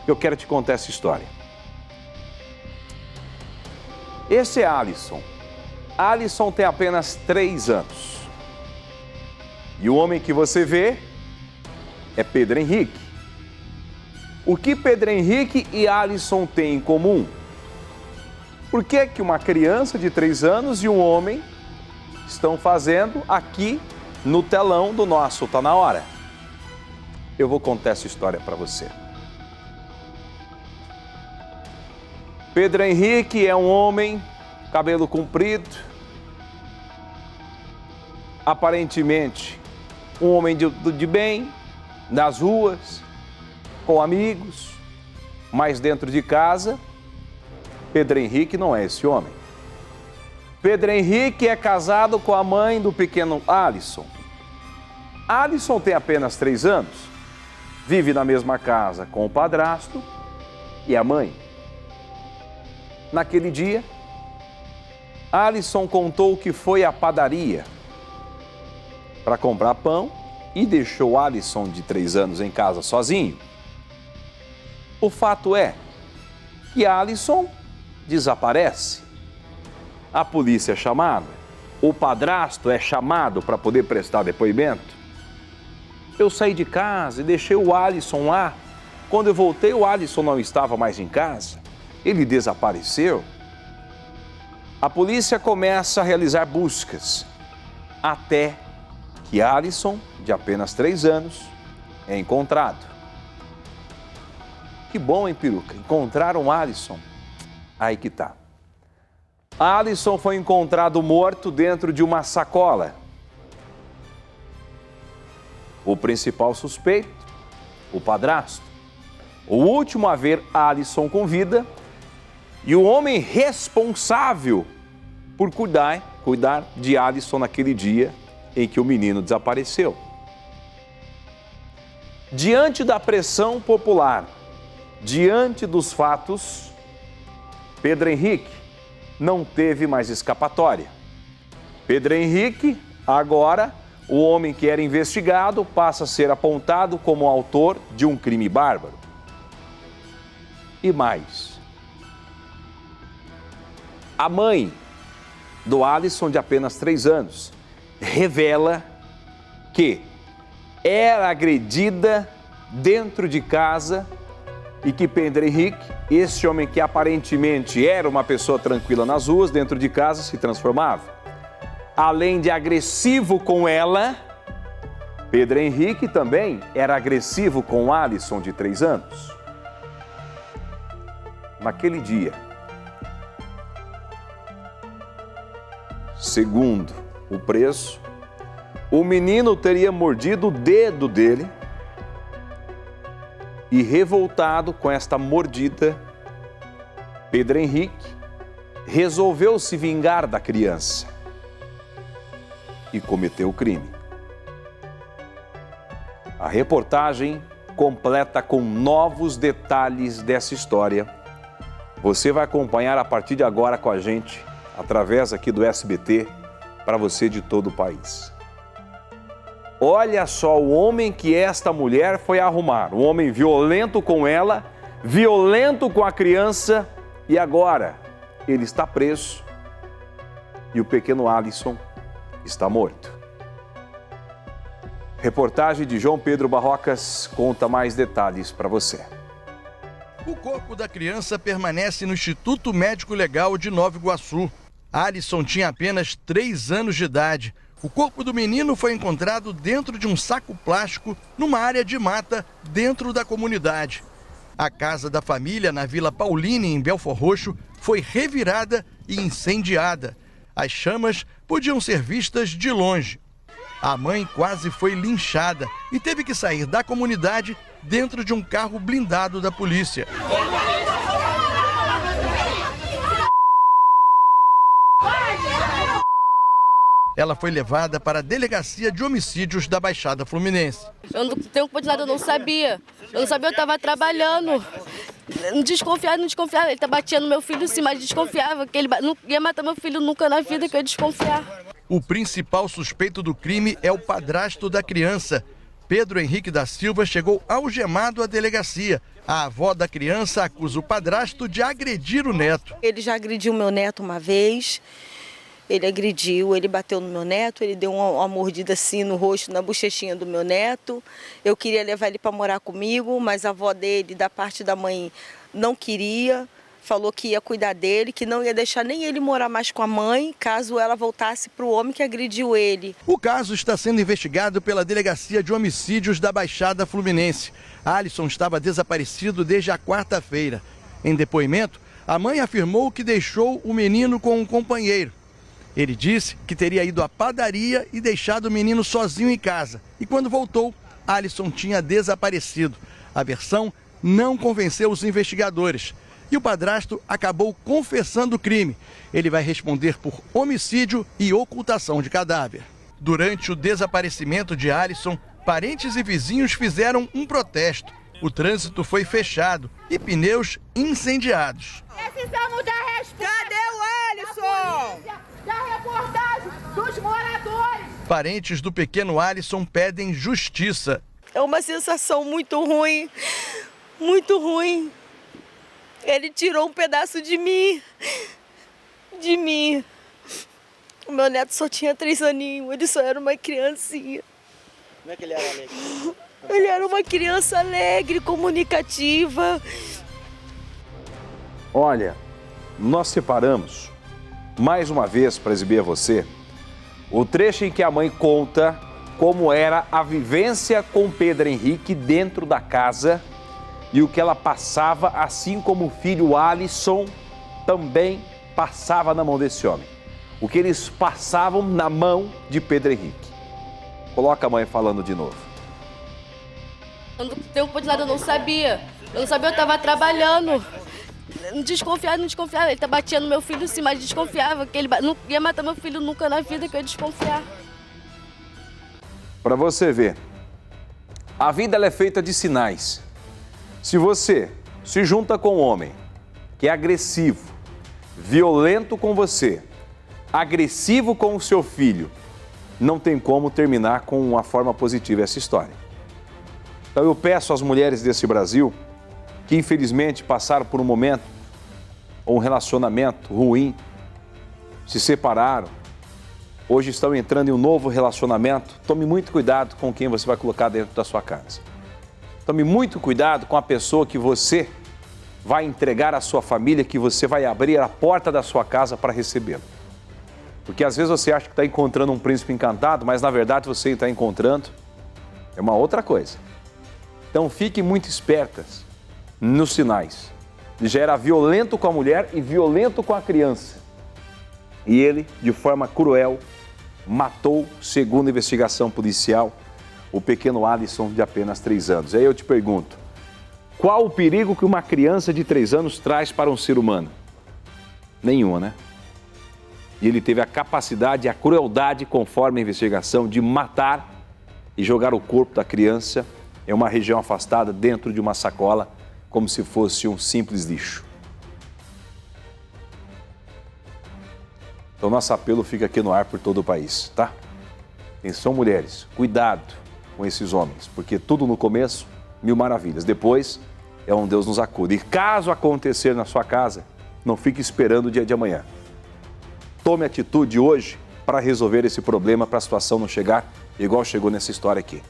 Eu quero te contar essa história. Esse é Alisson. Alisson tem apenas 3 anos. E o homem que você vê é Pedro Henrique. O que Pedro Henrique e Alisson têm em comum? Por que que uma criança de 3 anos e um homem estão fazendo aqui no telão do nosso Tá Na Hora? Eu vou contar essa história para você. Pedro Henrique é um homem, cabelo comprido, aparentemente um homem de bem, nas ruas, com amigos, mas dentro de casa, Pedro Henrique não é esse homem. Pedro Henrique é casado com a mãe do pequeno Alisson. Alisson tem apenas 3 anos, vive na mesma casa com o padrasto e a mãe. Naquele dia, Alisson contou que foi à padaria para comprar pão e deixou Alisson, de 3 anos, em casa sozinho. O fato é que Alisson desaparece. A polícia é chamada, o padrasto é chamado para poder prestar depoimento. Eu saí de casa e deixei o Alisson lá. Quando eu voltei, o Alisson não estava mais em casa. Ele desapareceu. A polícia começa a realizar buscas, até que Alisson, de apenas 3 anos, é encontrado. Que bom, hein, Peruca? Encontraram Alisson. Aí que tá. Alisson foi encontrado morto dentro de uma sacola. O principal suspeito, o padrasto, o último a ver Alisson com vida e o homem responsável por cuidar de Alisson naquele dia em que o menino desapareceu. Diante da pressão popular, diante dos fatos, Pedro Henrique não teve mais escapatória. Pedro Henrique, agora, o homem que era investigado, passa a ser apontado como autor de um crime bárbaro. E mais, a mãe do Alisson, de apenas 3 anos, revela que era agredida dentro de casa e que Pedro Henrique, esse homem que aparentemente era uma pessoa tranquila nas ruas, dentro de casa se transformava. Além de agressivo com ela, Pedro Henrique também era agressivo com Alisson, de 3 anos. Naquele dia, segundo o preço, o menino teria mordido o dedo dele e, revoltado com esta mordida, Pedro Henrique resolveu se vingar da criança e cometeu o crime. A reportagem completa com novos detalhes dessa história. Você vai acompanhar a partir de agora com a gente, através aqui do SBT, para você de todo o país. Olha só o homem que esta mulher foi arrumar. Um homem violento com ela, violento com a criança, e agora ele está preso e o pequeno Alisson está morto. Reportagem de João Pedro Barrocas conta mais detalhes para você. O corpo da criança permanece no Instituto Médico Legal de Nova Iguaçu. Alisson tinha apenas 3 anos de idade. O corpo do menino foi encontrado dentro de um saco plástico numa área de mata dentro da comunidade. A casa da família na Vila Pauline, em Belford Roxo, foi revirada e incendiada. As chamas podiam ser vistas de longe. A mãe quase foi linchada e teve que sair da comunidade dentro de um carro blindado da polícia. Ela foi levada para a Delegacia de Homicídios da Baixada Fluminense. Eu não tenho culpa de nada, eu não sabia. Eu estava trabalhando. Não desconfiava. Ele batia no meu filho sim, mas desconfiava que ele não ia matar meu filho nunca na vida, que eu ia desconfiar. O principal suspeito do crime é o padrasto da criança. Pedro Henrique da Silva chegou algemado à delegacia. A avó da criança acusa o padrasto de agredir o neto. Ele já agrediu meu neto uma vez. Ele bateu no meu neto, ele deu uma mordida assim no rosto, na bochechinha do meu neto. Eu queria levar ele para morar comigo, mas a avó dele, da parte da mãe, não queria. Falou que ia cuidar dele, que não ia deixar nem ele morar mais com a mãe, caso ela voltasse para o homem que agrediu ele. O caso está sendo investigado pela Delegacia de Homicídios da Baixada Fluminense. Alisson estava desaparecido desde a quarta-feira. Em depoimento, a mãe afirmou que deixou o menino com um companheiro. Ele disse que teria ido à padaria e deixado o menino sozinho em casa. E quando voltou, Alisson tinha desaparecido. A versão não convenceu os investigadores. E o padrasto acabou confessando o crime. Ele vai responder por homicídio e ocultação de cadáver. Durante o desaparecimento de Alisson, parentes e vizinhos fizeram um protesto. O trânsito foi fechado e pneus incendiados. Precisamos dar resposta. Cadê o Alisson? Da reportagem dos moradores. Parentes do pequeno Alisson pedem justiça. É uma sensação muito ruim, muito ruim. Ele tirou um pedaço de mim. O meu neto só tinha 3 aninhos, ele só era uma criancinha. Como é que ele era alegre? Ele era uma criança alegre, comunicativa. Olha, nós separamos, mais uma vez, para exibir a você, o trecho em que a mãe conta como era a vivência com Pedro Henrique dentro da casa e o que ela passava, assim como o filho Alisson também passava na mão desse homem. O que eles passavam na mão de Pedro Henrique. Coloca a mãe falando de novo. Quando deu oportunidade, eu não sabia. Eu estava trabalhando. Não desconfiava. Ele batia no meu filho sim, mas desconfiava que ele não ia matar meu filho nunca na vida, que eu ia desconfiar. Para você ver, a vida ela é feita de sinais. Se você se junta com um homem que é agressivo, violento com você, agressivo com o seu filho, não tem como terminar com uma forma positiva essa história. Então eu peço às mulheres desse Brasil que infelizmente passaram por um momento ou um relacionamento ruim, se separaram, hoje estão entrando em um novo relacionamento, tome muito cuidado com quem você vai colocar dentro da sua casa. Tome muito cuidado com a pessoa que você vai entregar à sua família, que você vai abrir a porta da sua casa para recebê-lo. Porque às vezes você acha que está encontrando um príncipe encantado, mas na verdade você está encontrando uma outra coisa. Então fiquem muito espertas nos sinais. Ele já era violento com a mulher e violento com a criança. E ele, de forma cruel, matou, segundo a investigação policial, o pequeno Alisson de apenas 3 anos. Aí eu te pergunto, qual o perigo que uma criança de 3 anos traz para um ser humano? Nenhuma, né? E ele teve a capacidade e a crueldade, conforme a investigação, de matar e jogar o corpo da criança em uma região afastada, dentro de uma sacola, como se fosse um simples lixo. Então nosso apelo fica aqui no ar por todo o país, tá? Atenção, mulheres, cuidado com esses homens, porque tudo no começo, 1000 maravilhas. Depois é onde Deus nos acuda. E caso acontecer na sua casa, não fique esperando o dia de amanhã. Tome atitude hoje para resolver esse problema, para a situação não chegar igual chegou nessa história aqui.